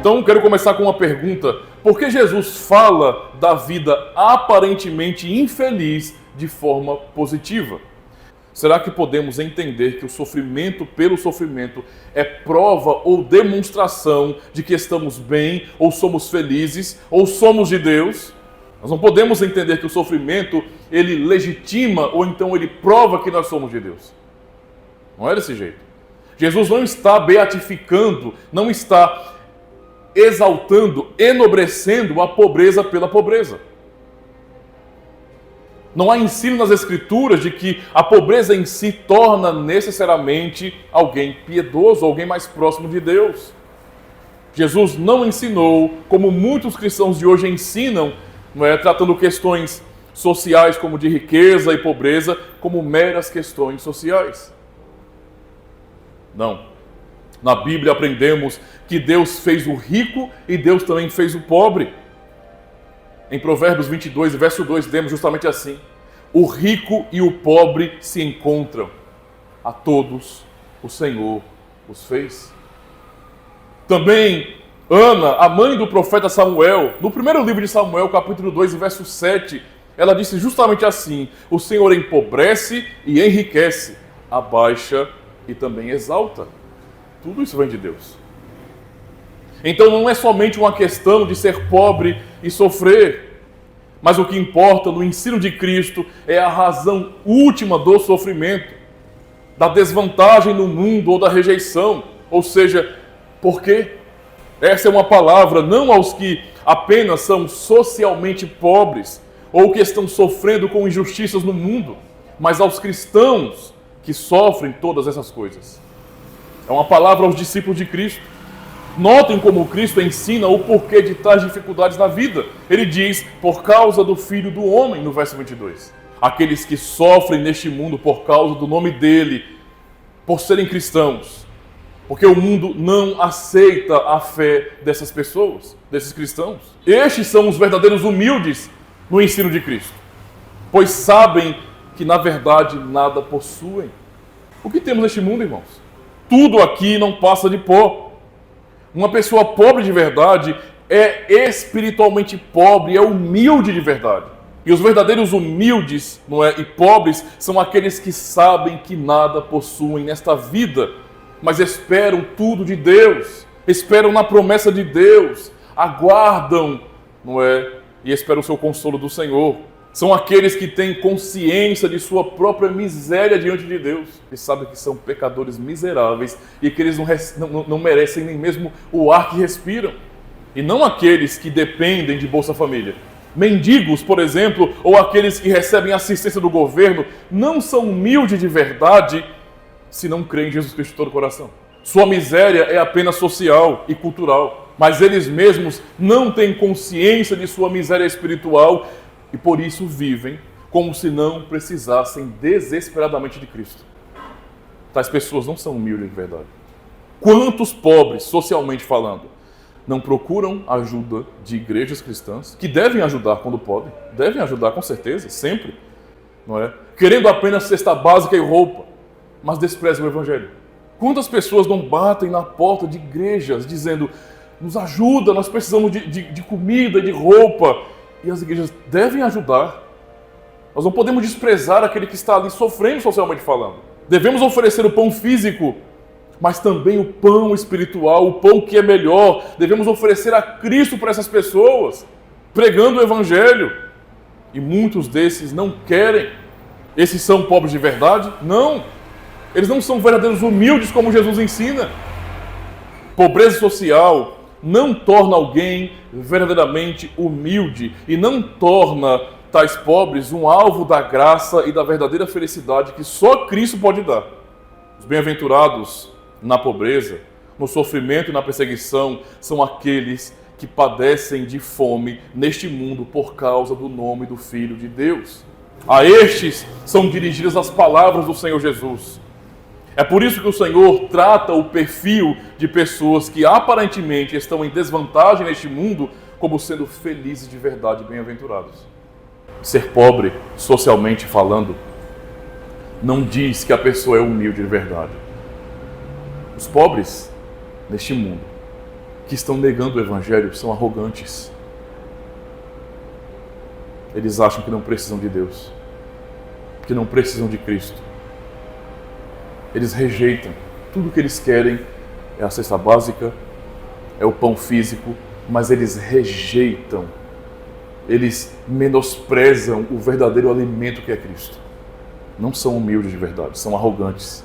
Então, quero começar com uma pergunta. Por que Jesus fala da vida aparentemente infeliz de forma positiva? Será que podemos entender que o sofrimento pelo sofrimento é prova ou demonstração de que estamos bem, ou somos felizes, ou somos de Deus? Nós não podemos entender que o sofrimento, ele legitima, ou então ele prova que nós somos de Deus. Não é desse jeito. Jesus não está beatificando, não está exaltando, enobrecendo a pobreza pela pobreza. Não há ensino nas Escrituras de que a pobreza em si torna necessariamente alguém piedoso, alguém mais próximo de Deus. Jesus não ensinou, como muitos cristãos de hoje ensinam, tratando questões sociais como de riqueza e pobreza, como meras questões sociais. Não. Na Bíblia aprendemos que Deus fez o rico e Deus também fez o pobre. Em Provérbios 22, verso 2, lemos justamente assim: o rico e o pobre se encontram, a todos o Senhor os fez. Também Ana, a mãe do profeta Samuel, no primeiro livro de Samuel, capítulo 2, verso 7, ela disse justamente assim: o Senhor empobrece e enriquece, abaixa e também exalta. Tudo isso vem de Deus. Então não é somente uma questão de ser pobre e sofrer, mas o que importa no ensino de Cristo é a razão última do sofrimento, da desvantagem no mundo ou da rejeição. Ou seja, por quê? Essa é uma palavra não aos que apenas são socialmente pobres ou que estão sofrendo com injustiças no mundo, mas aos cristãos que sofrem todas essas coisas. É uma palavra aos discípulos de Cristo. Notem como Cristo ensina o porquê de tais dificuldades na vida. Ele diz, por causa do Filho do Homem, no verso 22. Aqueles que sofrem neste mundo por causa do nome dele, por serem cristãos. Porque o mundo não aceita a fé dessas pessoas, desses cristãos. Estes são os verdadeiros humildes no ensino de Cristo, pois sabem que na verdade nada possuem. O que temos neste mundo, irmãos? Tudo aqui não passa de pó. Uma pessoa pobre de verdade é espiritualmente pobre, é humilde de verdade. E os verdadeiros humildes, e pobres são aqueles que sabem que nada possuem nesta vida, mas esperam tudo de Deus, esperam na promessa de Deus, aguardam, e esperam o seu consolo do Senhor. São aqueles que têm consciência de sua própria miséria diante de Deus e sabem que são pecadores miseráveis e que eles não merecem nem mesmo o ar que respiram. E não aqueles que dependem de Bolsa Família. Mendigos, por exemplo, ou aqueles que recebem assistência do governo, não são humildes de verdade se não creem em Jesus Cristo de todo o coração. Sua miséria é apenas social e cultural, mas eles mesmos não têm consciência de sua miséria espiritual e por isso vivem como se não precisassem desesperadamente de Cristo. Tais pessoas não são humildes de verdade. Quantos pobres, socialmente falando, não procuram ajuda de igrejas cristãs, que devem ajudar quando podem, devem ajudar com certeza, sempre, querendo apenas cesta básica e roupa, mas desprezam o Evangelho. Quantas pessoas não batem na porta de igrejas dizendo, nos ajuda, nós precisamos de comida, de roupa, e as igrejas devem ajudar. Nós não podemos desprezar aquele que está ali sofrendo socialmente falando. Devemos oferecer o pão físico, mas também o pão espiritual, o pão que é melhor. Devemos oferecer a Cristo para essas pessoas, pregando o Evangelho. E muitos desses não querem. Esses são pobres de verdade? Não. Eles não são verdadeiros humildes como Jesus ensina. Pobreza social não torna alguém verdadeiramente humilde e não torna tais pobres um alvo da graça e da verdadeira felicidade que só Cristo pode dar. Os bem-aventurados na pobreza, no sofrimento e na perseguição são aqueles que padecem de fome neste mundo por causa do nome do Filho de Deus. A estes são dirigidas as palavras do Senhor Jesus. É por isso que o Senhor trata o perfil de pessoas que aparentemente estão em desvantagem neste mundo como sendo felizes de verdade e bem-aventurados. Ser pobre, socialmente falando, não diz que a pessoa é humilde de verdade. Os pobres neste mundo, que estão negando o Evangelho são arrogantes. Eles acham que não precisam de Deus, que não precisam de Cristo. Eles rejeitam. Tudo que eles querem é a cesta básica, é o pão físico, mas eles rejeitam, eles menosprezam o verdadeiro alimento que é Cristo. Não são humildes de verdade, são arrogantes.